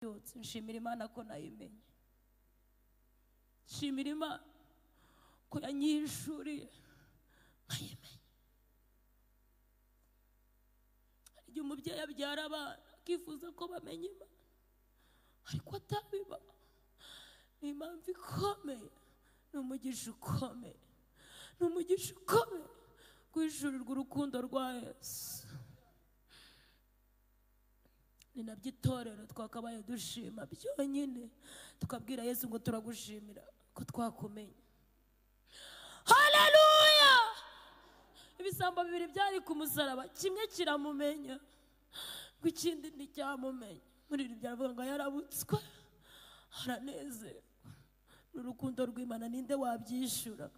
yose nshimira Imana ko nayimenye, nshimira Imana ko yanyishuriye nkayimenya. Hari igihe umubyeyi abyara abana akifuza ko bamenya Imana ariko atabiba. Ni impamvu ikomeye, ni umugisha ukomeye, ni umugisha ukomeye kwishurirwa urukundo rwa Yesu. Ni nabyo itorero twakabaye dushima byonyine, tukabwira Yesu ngo turagushimira ko twakumenye. Haleluya! Ibisambo bibiri byari ku musaraba, kimwe kiramumenya ngo ikindi nticyamumenya. Muri iri byavuga ngo yarabutswe aranezerwa. N'urukundo rw'Imana ninde wabyishura?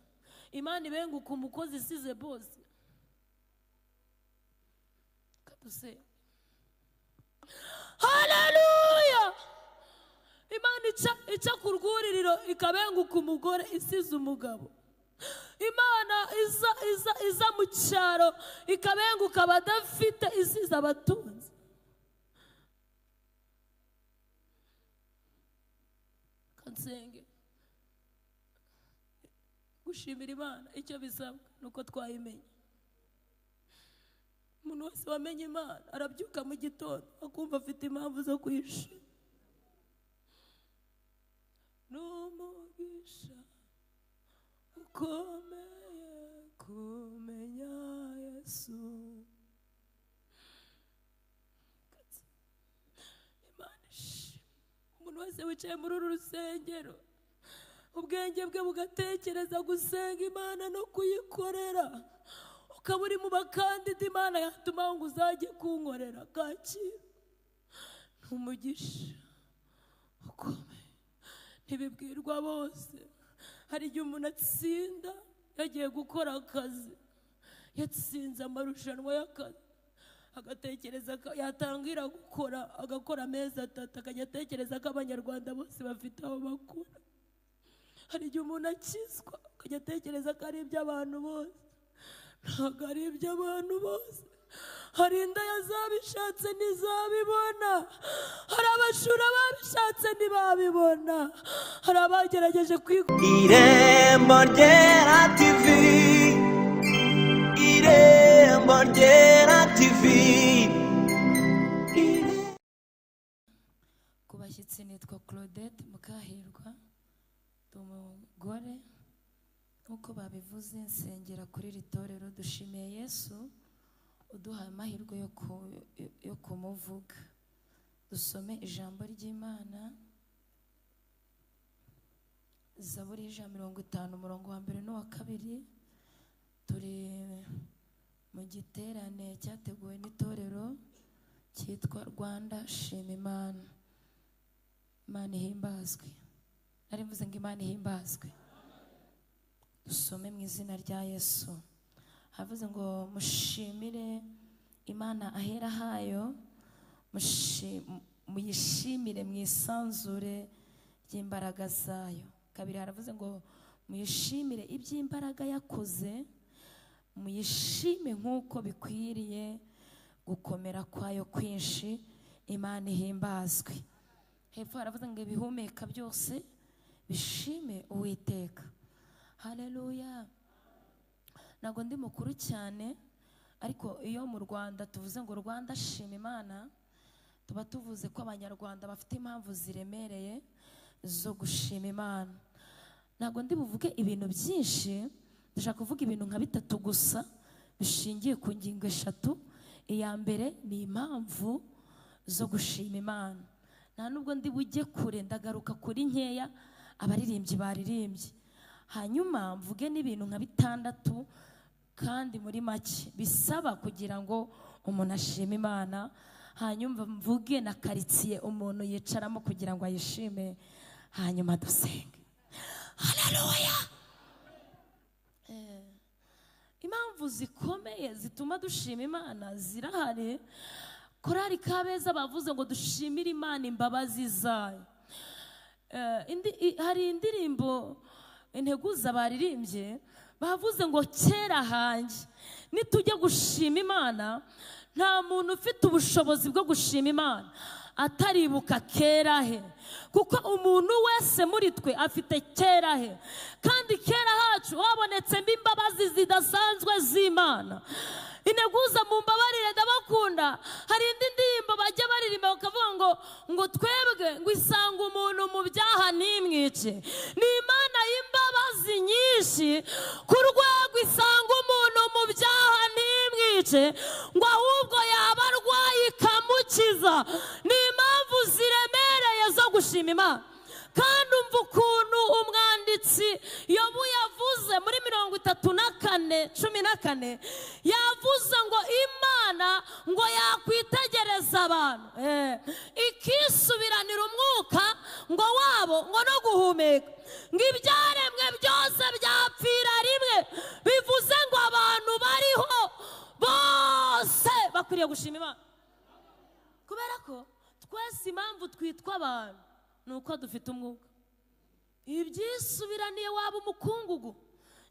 Imana ibenguka umukozi isize bose. Kaduse haleluya! Imana ica ku rwuririro ikabenguka umugore isize umugabo. Imana iza mu cyaro ikabenguka abadafite isize abatunzi. Kansenge gushimira Imana icyo bisabwa nuko twayimenye. Umuntu wese wamenye Imana arabyuka mu gitondo akumva afite impamvu zo kwishima. N'umugisha ukomeye kumenya Yesu. Imana umuntu wese wicaye muri uru rusengero ubwenge bwe bugatekereza gusenga Imana no kuyikorera, ukaba uri mu bakandida Imana yatuma ngo uzajye kunkorera Kacyiru. N'umugisha ukomeye ntibibwirwa bose. Hari igihe umuntu atsinda yagiye gukora akazi, yatsinze amarushanwa y'akazi, agatekereza yatangira agakora amezi 3 akajya atekereza ko abanyarwanda bose bafite aho bakura. Hari igihe umuntu akizwa akajya atekereza ko ari iby'abantu bose. Ntabwo ari iby'abantu bose. Hari indaya zabishatse ntizabibona, hari abashura babishatse ntibabibona, hari abagerageje Irembo Ryera TV, Irembo Ryera TV. Ku bashyitsi nitwa Claudette Mukahirwa, ndi umugore nk'uko babivuze, nsengera kuri iri torero. Dushimiye Yesu uduhaye amahirwe yo kumuvuga. Dusome ijambo ry'Imana, Zaburi 150 umurongo wa 1 n'uwa 2. Turi mu giterane cyateguwe n'itorero cyitwa Rwanda Shima Imana. Imana ihimbazwe. Nari mvuze ngo Imana ihimbazwe. Dusome mu izina rya Yesu. Havuze ngo mushimire Imana ahera hayo, muyishimire mu isanzure ry'imbaraga zayo. Kabiri haravuze ngo muyishimire iby'imbaraga yakoze, muyishime nk'uko bikwiriye gukomera kwayo kwinshi. Imana ihimbazwe. Hepfo haravuze ngo ibihumeka byose bishime Uwiteka. Haleluya! Ntabwo ndi mukuru cyane, ariko iyo mu Rwanda tuvuze ngo Rwanda Shima Imana, tuba tuvuze ko abanyarwanda bafite impamvu ziremereye zo gushima Imana. Ntabwo ndi buvuge ibintu byinshi, ndashaka kuvuga ibintu nka 3 gusa bishingiye ku ngingo 3. Iya mbere ni impamvu zo gushima Imana. Nta nubwo ndi bujye kure, ndagaruka kuri nkeya abaririmbyi baririmbye. Hanyuma mvuge n'ibintu nka 6 kandi muri make bisaba kugira ngo umuntu ashime Imana. Hanyuma mvuge na karitsiye umuntu yicaramo kugira ngo ayishime. Hanyuma dusenge. Haleluya! Impamvu zikomeye zituma dushima Imana zirahari. Korali Kabeza bavuze ngo dushimire Imana imbabazi zayo. Hari indirimbo integuza baririmbye bavuze ngo kera hanjye nitujya gushima Imana nta muntu ufite ubushobozi bwo gushima Imana ataribuka kera he, kuko umuntu wese muri twe afite kera he, kandi kera hacu habonetsemo imbabazi zidasanzwe z'Imana. Integuza mu mbabarire ndabakunda. Hari indi ndirimbo bajya baririmba bakavuga ngo twebwe ngo isanga umuntu mu byaha nimwice. Ni Imana y'imbabazi nyinshi ku rwego isanga umuntu mu byaha nimwice, ngo ahubwo yaba arwaye ikamukiza. Ni impamvu ziremereye zo gushima Imana. Kandi umva ukuntu umwanditsi Yobu yavuze muri 34:14 yavuze ngo Imana ngo yakwitegereza abantu ikisubiranira umwuka ngo wabo ngo no guhumeka, ngo ibyaremwe byose byapfira rimwe. Bivuze ngo abantu bariho bose bakwiriye gushima Imana, kubera ko twese impamvu twitwa abantu nuko dufite umwuka. Ibyisubiraniye waba umukungugu,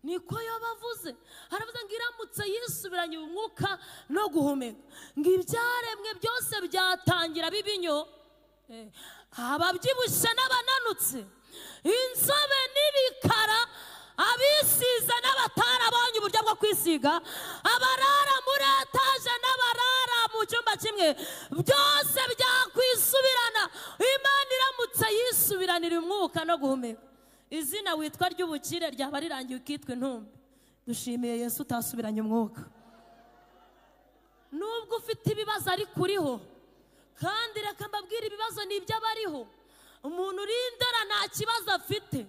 niko Yobu avuze. Haravuze ngo iramutse yisubiranye umwuka no guhumeka, ngo ibyaremwe byose byatangira bibinyo, ababyibushye n'abananutse, inzobe n'ibikara, abisize n'abatarabonye uburyo bwo kwisiga, abarara muri etaje n'abarara mu cyumba kimwe, byose byakwisubirana. Imana iramutse yisubiranira umwuka no guhumeka, izina witwa ry'ubukire ryaba rirangiye ukitwa intumbi. Dushimiye Yesu utasubiranye umwuka. Nubwo ufite ibibazo ariko uriho, kandi reka mbabwire ibibazo ni iby'abariho. Umuntu urindara nta kibazo afite.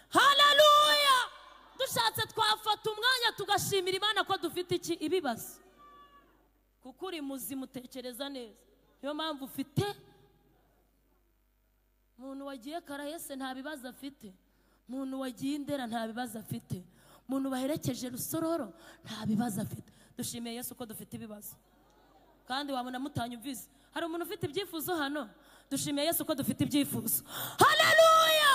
Haleluya! Dushatse twafata umwanya tugashimira Imana ko dufite ibibazo, kuko uri muzima utekereza neza. Niyo mpamvu ufite. Umuntu wagiye Karahese nta bibazo afite, umuntu wagiye Indera nta bibazo afite, umuntu baherekeje Rusororo nta bibazo afite. Dushimiye Yesu ko dufite ibibazo, kandi wabona mutanyumvise. Hari umuntu ufite ibyifuzo hano? Dushimiye Yesu ko dufite ibyifuzo. Haleluya!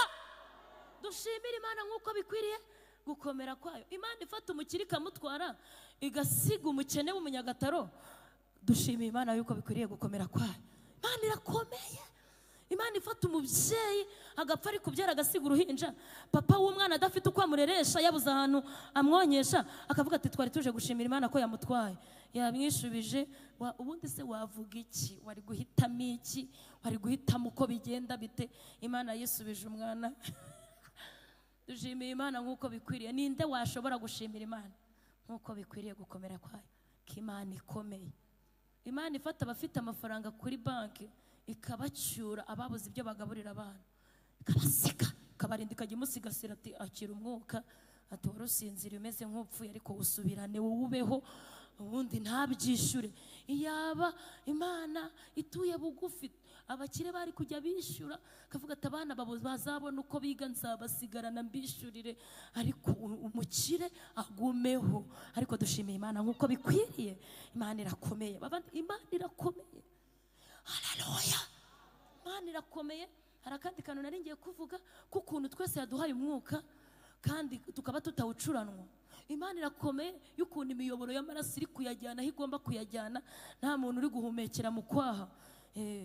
Dushimira Imana nk'uko bikwiriye gukomera kwayo. Imana ifata umukire ikamutwara igasiga umukene w'umunyagataro. Dushimiye Imana yuko bikwiriye gukomera kwayo. Imana irakomeye. Imana ifata umubyeyi agapfa ari kubyara agasiga uruhinja, papa w'umwana adafite uko amureresha, yabuze ahantu amwonyesha, akavuga ati twari tuje gushimira Imana ko yamutwaye. Yamwishubije, ubundi se wavuga iki? Wari guhitamo iki? Wari guhitamo uko bigenda bite? Imana yisubije umwana. Dushimiye Imana nk'uko bikwiriye. Ninde washobora gushimira Imana nk'uko bikwiriye gukomera kwayo? Imana ikomeye. Imana ifata abafite amafaranga kuri banki ikabacyura ababuze ibyo bagaburira abana, ikabasika, ikabarinda, ikajya imusigasira ati akira umwuka, ati warusinzira umeze nk'upfuye ariko usubirane wowe ubeho, ubundi ntabyishyure. Iyaba Imana ituye bugufi, abakire bari kujya bishyura, kavuga ati abana bazabona uko biga nzabasigarana mbishyurire, ariko umukire agumeho. Ariko dushimiye Imana nk'uko bikwiriye. Imana irakomeye. Imana irakomeye. Haleluya! Imana irakomeye. Hari akandi kantu nari ngiye kuvuga, kukuntu twese yaduhaye umwuka kandi tukaba tutawucuranwa. Imana irakomeye y'ukuntu imiyoboro y'amaraso iri kuyajyana aho igomba kuyajyana, nta muntu uri guhumekera mu kwaha.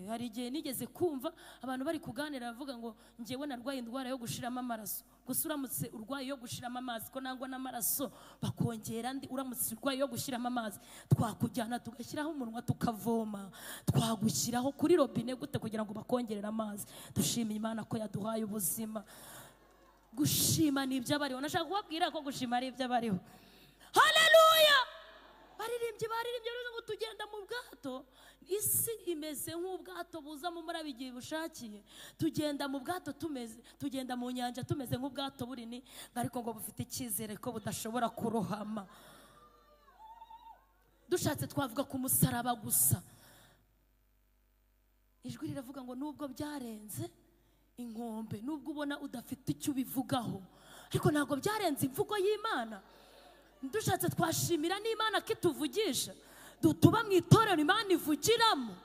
Hari igihe nigeze kumva abantu bari kuganira bavuga ngo njyewe narwaye indwara yo gushiramo amaraso. Gusa uramutse urwaye yo gushiramo amazi ko nangwa n'amaraso bakongera ndi, uramutse urwaye yo gushiramo amazi twakujyana tugashyiraho umunwa tukavoma, twagushyiraho kuri robine gute kugira ngo bakongerere amazi. Dushimiye Imana ko yaduhaye ubuzima. Gushima ni iby'abariho. Nashaka kubabwira ko gushima ari iby'abariho. Haleluya! baririmbye ngo tugenda mu bwato. Isi imeze nk'ubwato buza mu muraba igihe bushakiye. Tugenda mu bwato tugenda mu nyanja tumeze nk'ubwato burini, ariko ngo bufite icyizere ko budashobora kurohama. Dushatse twavuga ku musaraba gusa. Ijwi riravuga ngo nubwo byarenze inkombe, nubwo ubona udafite icyo ubivugaho, ariko ntabwo byarenze imvugo y'Imana. Dushatse twashimira n'Imana ko ituvugisha, tuba mu itorero Imana ivugiramo.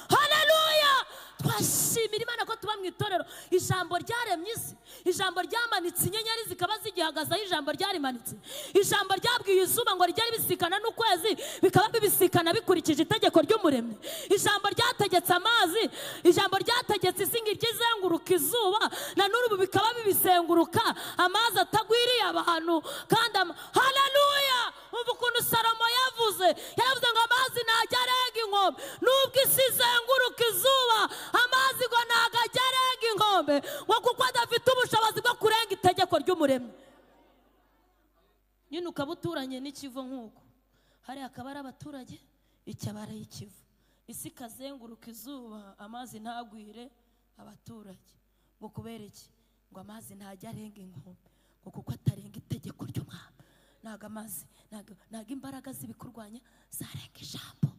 haleluya. Twashimira Imana ko tuba mu itorero ijambo ryaremye isi, ijambo ryamanitse inyenyeri zikaba zigihagaze aho ijambo ryarimanitse, ijambo ryabwiye izuba ngo rijye ribisikana n'ukwezi bikaba bibisikana bikurikije itegeko ry'umuremyi, ijambo ryategetse amazi, ijambo ryategetse isi ngo izenguruka izuba na n'ubu bikaba bibisenguruka, amazi atagwiriye abantu kandi haleluya. Umva ukuntu Salomo yavuze ngo amazi ntajya arenga inkombe, nubwo isi izenguruka izuba amazi ngo ntabwo ajya arenga inkombe, ngo kuko adafite ubushobozi bwo kurenga itegeko ry'umuremyi. Nyine ukaba uturanye n'ikivu nk'uko hariya akaba ari abaturage, icyabara y'ikivu, isi ikazenguruka izuba amazi ntagwire abaturage, ngo kubera iki? Ngo amazi ntajya arenga inkombe, ngo kuko atarenga itegeko ry'umwami. Ntago amazi, ntago imbaraga z'ibikurwanya zarenga ijambo,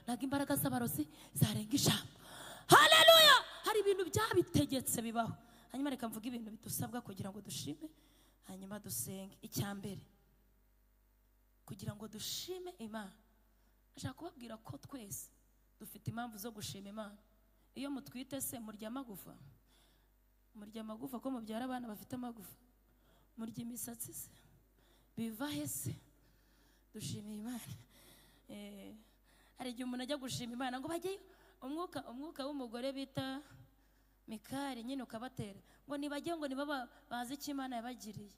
ntago imbaraga z'abarozi zarenga ijambo. Haleluya. Hari ibintu byabitegetse bibaho. Hanyuma reka mvuga ibintu bidusabwa kugira ngo dushime, hanyuma dusenge. Icya mbere, kugira ngo dushime Imana, ashaka kubabwira ko twese dufite impamvu zo gushima Imana. Iyo mutwite se murya amagufa? Murya amagufa ko mubyara abana bafite amagufa? Murya imisatsi se? Biva hese? Dushimiye Imana. Hari igihe umuntu ajya gushima Imana ngo bajyeyo, umwuka w'umugore bita Mikali nyine ukabatera ngo nibajye, ngo niba bazi icyo Imana yabagiriye,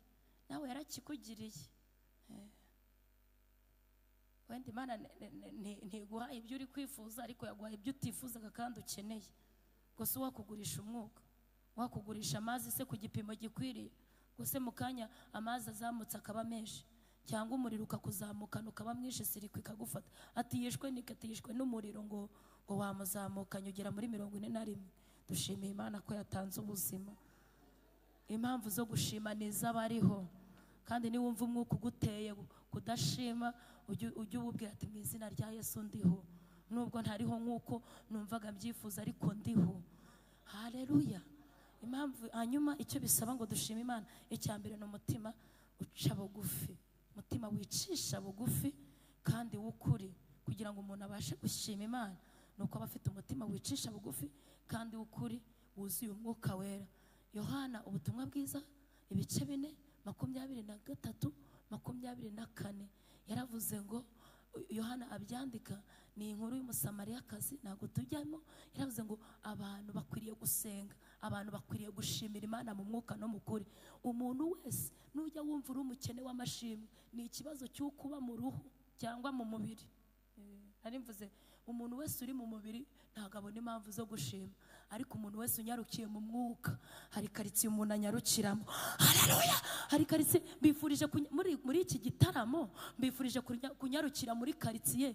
nawe yarakikugiriye. Wenda Imana ntiguha ibyo uri kwifuza, ariko yaguha ibyo utifuzaga kandi ukeneye. Gusa wakugurisha umwuka, wakugurisha amazi se ku gipimo gikwiriye, gusa mu kanya amazi azamutse akaba menshi, cyangwa umuriro ukakuzamukana ukaba mwinshi, sirikwi ikagufata. Atiyishwe n'umuriro ngo wamuzamukanye ugera muri 41. Dushimiye Imana ko yatanze ubuzima. Impamvu zo gushima ni iz'abariho, kandi niwumva umwuka uguteye kudashima ujye ububwira ati mu izina rya Yesu ndiho, nubwo ntariho nk'uko numvaga mbyifuza ariko ndiho. Haleluya. Impamvu hanyuma icyo bisaba ngo dushime Imana, icya mbere ni umutima uca bugufi, umutima wicisha bugufi kandi w'ukuri. Kugira ngo umuntu abashe gushima Imana nuko aba afite umutima wicisha bugufi kandi w'ukuri, wuzuye umwuka wera. Yohana ubutumwa bwiza ibice 4 23 24 yaravuze ngo, Yohana abyandika, ni inkuru y'umusamariyakazi, ntabwo tujyamo. Yaravuze ngo abantu bakwiriye gusenga, abantu bakwiriye gushimira Imana mu mwuka no mu kuri. Umuntu wese nujya wumva uri umukene w'amashimwe, ni ikibazo cy'uko uba mu ruhu cyangwa mu mubiri. Nari mvuze umuntu wese uri mu mubiri ntabwo abona impamvu zo gushima, ariko umuntu wese unyarukiye mu mwuka, hari karitsiye umuntu anyarukiramo. Haleluya. Hari karitsiye mbifurije muri iki gitaramo, mbifurije kunyarukira muri karitsiye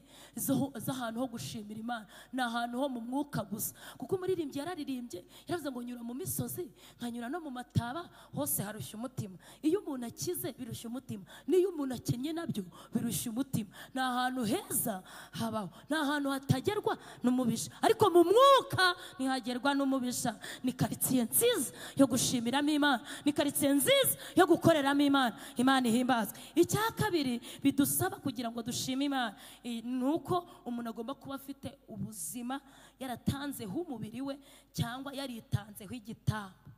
z'ahantu ho gushimira Imana. Ni ahantu ho mu mwuka gusa, kuko umuririmbyi yararirimbye, yaravuze ngo nyura mu misozi nkanyura no mu mataba, hose harushya umutima. Iyo umuntu akize birushya umutima, n'iyo umuntu akenye nabyo birushya umutima. Ni ahantu heza habaho, ni ahantu hatagerwa n'umubisha, ariko mu mwuka ntihagerwa n'umubisha. Ni karitsiye nziza yo gushimiramo Imana, ni karitsiye nziza yo gukoreramo Imana. Imana ihimbazwe. Icya kabiri bidusaba kugira ngo dushime Imana, nuko umuntu agomba kuba afite ubuzima, yaratanzeho umubiri we cyangwa yaritanzeho igitambo.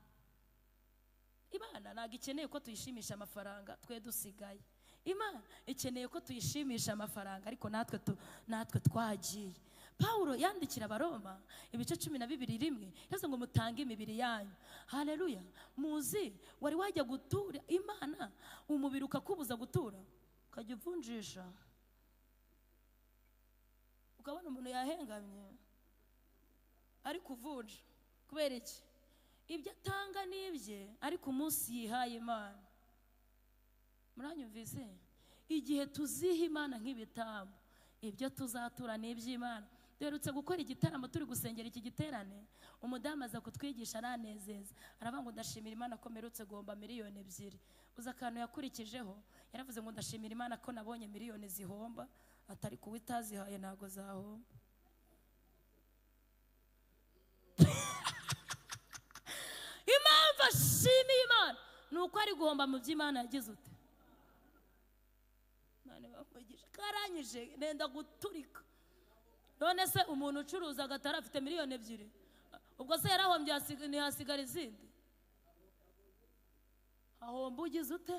Imana ntabwo ikeneye ko tuyishimisha amafaranga twe dusigaye. Imana ikeneye ko tuyishimisha amafaranga, ariko natwe twagiye. Paulo yandikira Abaroma ibice 12:1 yavuze ngo mutange imibiri yanyu. Haleluya. Muzi wari wajya gutura Imana, umubiri ukakubuza gutura, ukajya uvunjisha, ukabona umuntu yahengamye ari kuvunja. Kubera iki? Ibyo atanga nibye, ariko umunsi yihaye Imana. Muranyumvise? Igihe tuziha Imana nk'ibitambo, ibyo tuzatura n'iby'Imana. Duherutse gukora igitaramo turi gusengera iki giterane, umudamu aza kutwigisha aranezeza, aravuga ngo ndashimira Imana ko mperutse guhomba 2,000,000. Uza akantu yakurikijeho, yaravuze ngo ndashimira Imana ko nabonye 1,000,000 zihomba, atari kuba itazihaye ntago zahomba. Impamvu ashimiye Imana nuko ari guhomba mu by'Imana yagize ute. None bamugisha karanyije nenda guturika. none se umuntu ucuruza agatara afite miliyoni 2, ubwo se yarahombye ntihasigara izindi? Ahomba ugize ute?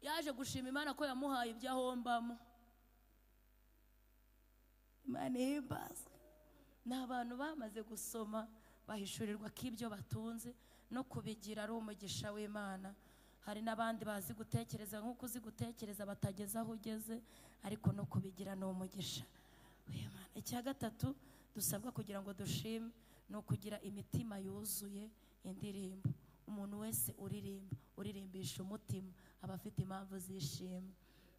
Yaje gushima Imana ko yamuhaye ibyo ahombamo. Imana ihimbaza. N'abantu bamaze gusoma bahishurirwa ko ibyo batunze no kubigira ari umugisha w'Imana. Hari n'abandi bazi gutekereza nk'uko uzi gutekereza batageze aho ugeze, ariko no kubigira ni umugisha w'Imana. Icya gatatu dusabwa kugira ngo dushime ni ukugira imitima yuzuye indirimbo. Umuntu wese uririmbisha umutima aba afite impamvu zishima.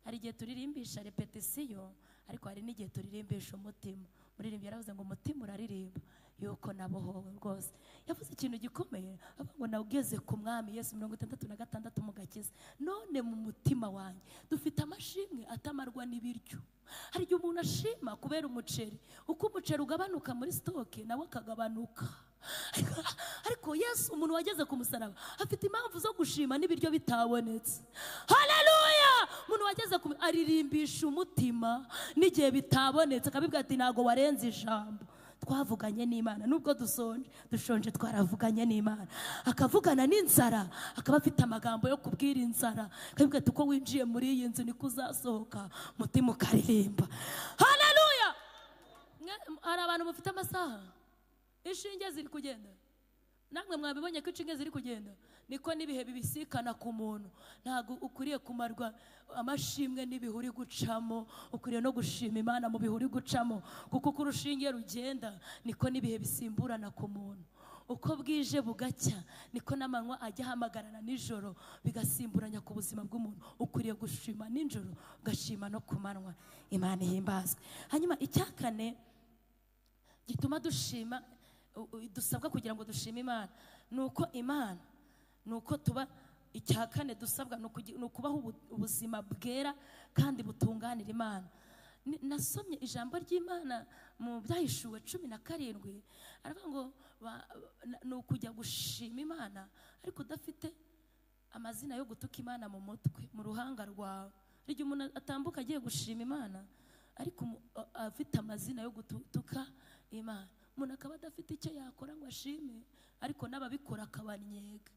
Hari igihe turirimbisha repetisiyo, ariko hari n'igihe turirimbisha umutima. Muririmbyi yaravuze ngo umutima uraririmba yuko nabohowe rwose. Yavuze ikintu gikomeye, avuga ngo nawugeze ku mwami Yesu 66 mu gakiza. None mu mutima wanjye dufite amashimwe atamarwa n'ibiryo. Hari igihe umuntu ashima kubera umuceri, uko umuceri ugabanuka muri stoke nawe akagabanuka. Ariko Yesu umuntu wageze ku musaraba afite impamvu zo gushima n'ibiryo bitabonetse. Haleluya! Umuntu wageze aririmbisha umutima n'igihe bitabonetse, akabibwira ati ntago warenze ijambo. Twavuganye n'Imana nubwo dushonje twaravuganye n'Imana. Akavugana n'inzara, akaba afite amagambo yo kubwira inzara, akabibwira ati uko winjiye muri iyi nzu niko uzasohoka, umutima ukaririmba. Haleluya! Hari abantu bafite amasaha inshinge ziri kugenda. Namwe mwabibonye ko inshinge ziri kugenda, niko n'ibihe bibisikana ku muntu. Ntago ukuriye kumarwa amashimwe n'ibihuri gucamo, ukuriye no gushima Imana mu bihuri gucamo, kuko uko urushinge rugenda niko n'ibihe bisimburana ku muntu. Uko bwije bugacya niko n'amanywa ajya ahamagarana nijoro bigasimburanya ku buzima bw'umuntu. Ukuriye gushima nijoro ugashima no ku manywa. Imana ihimbazwe. Hanyuma icya kane gituma dushima, dusabwa kugira ngo dushime Imana, nuko tuba, icya kane dusabwa nukubaho ubuzima bwera kandi butunganira Imana. Nasomye ijambo ry'Imana mu Byahishuwe 17, aravuga ngo nukujya gushima Imana ariko udafite amazina yo gutuka Imana mu mutwe, mu ruhanga rwawe. Igihe umuntu atambuka agiye gushima Imana ariko afite amazina yo gutuka Imana, umuntu akaba adafite icyo yakora ngo ashime, ariko n'ababikora akabanyega.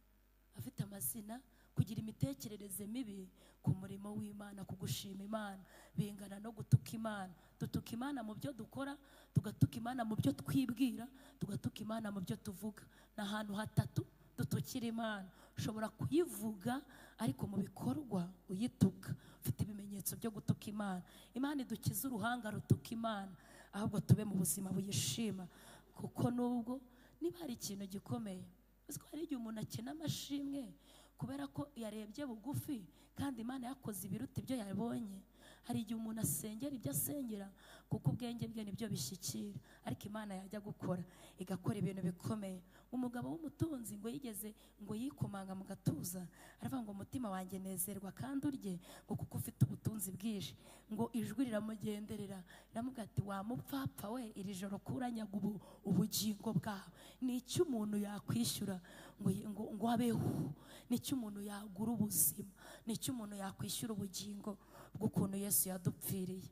Afite amazina, kugira imitekerereze mibi ku murimo w'Imana, ku gushima Imana bingana no gutuka Imana. Dutuka Imana mu byo dukora, tugatuka Imana mu byo twibwira, tugatuka Imana mu byo tuvuga. N'ahantu hatatu dutukira Imana. Ushobora kuyivuga ariko mu bikorwa uyituka, ufite ibimenyetso byo gutuka Imana. Imana idukiza uruhanga rutuka Imana, ahubwo tube mu buzima buyishima. Kuko nubwo niba hari ikintu gikomeye, uziko hari igihe umuntu akina amashimwe kubera ko yarebye bugufi, kandi Imana yakoze ibiruta ibyo yabonye. Hari igihe umuntu asengera ibyo asengera kuko ubwenge bwe nibyo bishyikira, ariko Imana yajya gukora igakora ibintu bikomeye. Umugabo w'umutunzi ngo yigeze ngo yikomanga mu gatuza, aravuga ngo umutima wanjye nezerwa kandi urye, ngo kuko ufite ubutunzi bwinshi. Ngo ijwi riramugenderera riramubwira ati wa mupfapfa we, iri joro kuranyaga ubugingo bwawe. Ni icyo umuntu yakwishyura ngo abeho? Ni icyo umuntu yagura ubuzima? Ni icyo umuntu yakwishyura ubugingo bw'ukuntu Yesu yadupfiriye?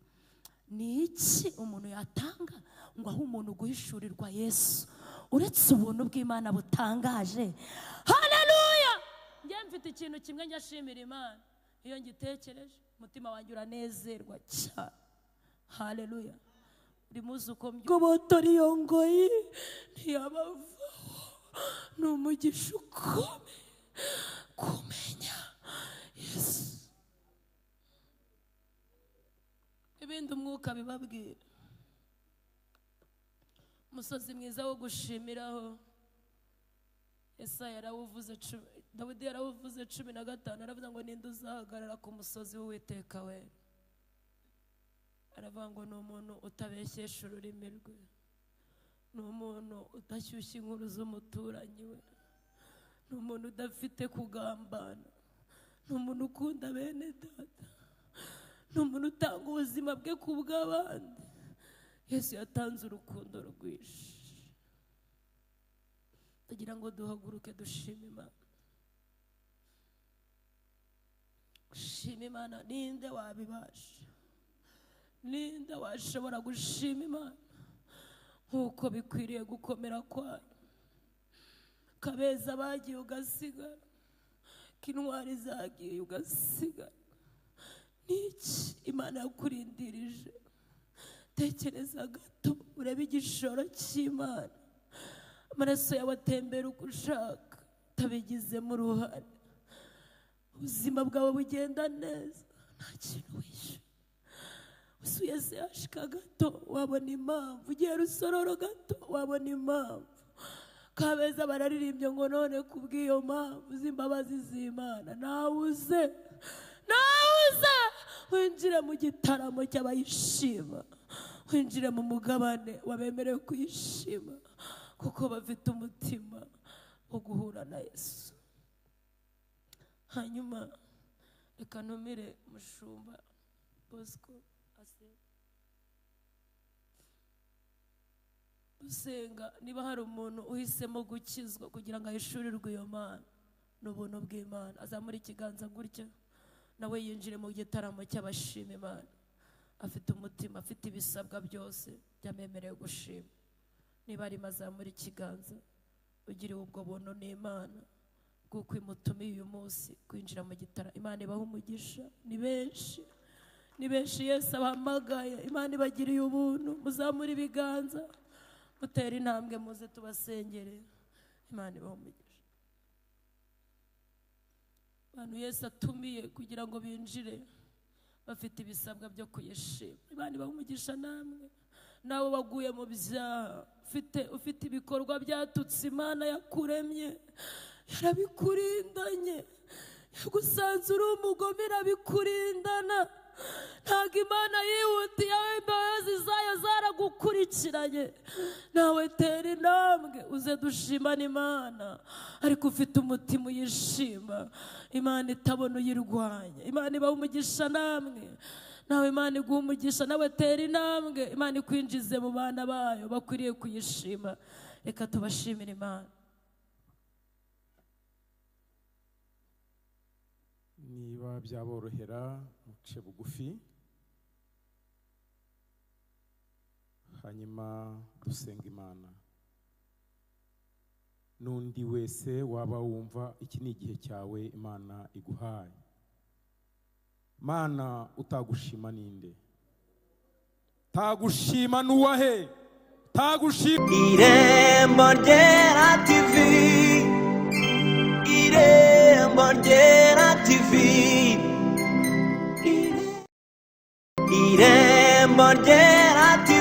Ni iki umuntu yatanga ngo aho umuntu guhishurirwa Yesu uretse ubuntu bw'Imana butangaje? Haleluya! Njye mfite ikintu kimwe njyashimira Imana, iyo ngitekereje umutima wanjye uranezerwa cyane. Haleluya! Uri muzi uko mbyubotora iyo ngoyi ntiyabavaho. Ni umugisha ukomeye kumenya Yesu. Ibindi umwuka bibabwira. Umusozi mwiza wo gushimiraho Yesaya yarawuvuze, Dawidi yarawuvuze 15, aravuga ngo ninde uzahagarara ku musozi w'Uwiteka we? Aravuga ngo ni umuntu utabeshyesha ururimi rwe, ni umuntu udashyushya inkuru z'umuturanyi we, ni umuntu udafite kugambana, ni umuntu ukunda bene data, ni umuntu utanga ubuzima bwe ku bw'abandi. Yesu yatanze urukundo rwinshi. Tugira ngo duhaguruke dushime Imana. Gushima Imana ninde wabibasha? ninde washobora gushima Imana nk'uko bikwiriye gukomera kwayo? Kabeza bagiye ugasigara, Kintwari zagiye ugasigara. Niki Imana yakurindirije? Tekereza gato urebe igishoro cy'Imana. Amaraso yawe atembera uko ushaka, utabigizemo uruhare. Ubuzima bwawe bugenda neza, nta kintu wishyura. Usuye sehashika gato wabona impamvu, ugiye Rusororo gato wabona impamvu. Kabeza bararirimbye ngo none kubw'iyo mpamvu z'imbabazi z'Imana nawuze winjire mu gitaramo cy'abayishima, winjire mu mugabane wabemerewe kuyishima, kuko bafite umutima wo guhura na Yesu. Hanyuma reka ntumire Mushumba Bosco dusenga. Niba hari umuntu uhisemo gukizwa kugira ngo ahishurirwe iyo Mana n'ubuntu bw'Imana, azamura ikiganza gutya, nawe yinjire mu gitaramo cy'abashima Imana. Afite umutima, afite ibisabwa byose byamemerewe gushima. Niba arimo azamura ikiganza, ugiriwe ubwo buntu n'Imana bw'uko imutumiye uyu munsi kwinjira mu gitaramo. Imana ibaha umugisha. Ni benshi Yesu abahamagaye. Imana ibagiriye ubuntu. Muzamure ibiganza, mutera intambwe, muze tubasengere. Imana ibaha umugisha. Abantu Yesu atumiye kugira ngo binjire bafite ibisabwa byo kuyishima. Imana ibaha umugisha. Namwe nawe waguye mu byaha, ufite ibikorwa byatutse Imana yakuremye, yarabikurindanye. Yagusanze uri umugome, irabikurindana. Ntabwo Imana yihutiye, imbabazi zayo zaragukurikiranye. Nawe tera intambwe uze dushimane Imana, ariko ufite umutima uyishima, Imana itabona uyirwanya. Imana ibaha umugisha. Namwe nawe Imana iguha umugisha. Nawe tera intambwe, Imana ikwinjize mu bana bayo bakwiriye kuyishima. Reka tubashimire Imana. Niba byaborohera muce bugufi, hanyuma dusenga Imana. N'undi wese waba wumva iki ni igihe cyawe Imana iguhaye. Mana utagushima ninde? Tagushima nuwahe? Tagushima. Irembo Ryera TV, Irembo Ryera TV, Irembo Ryera TV.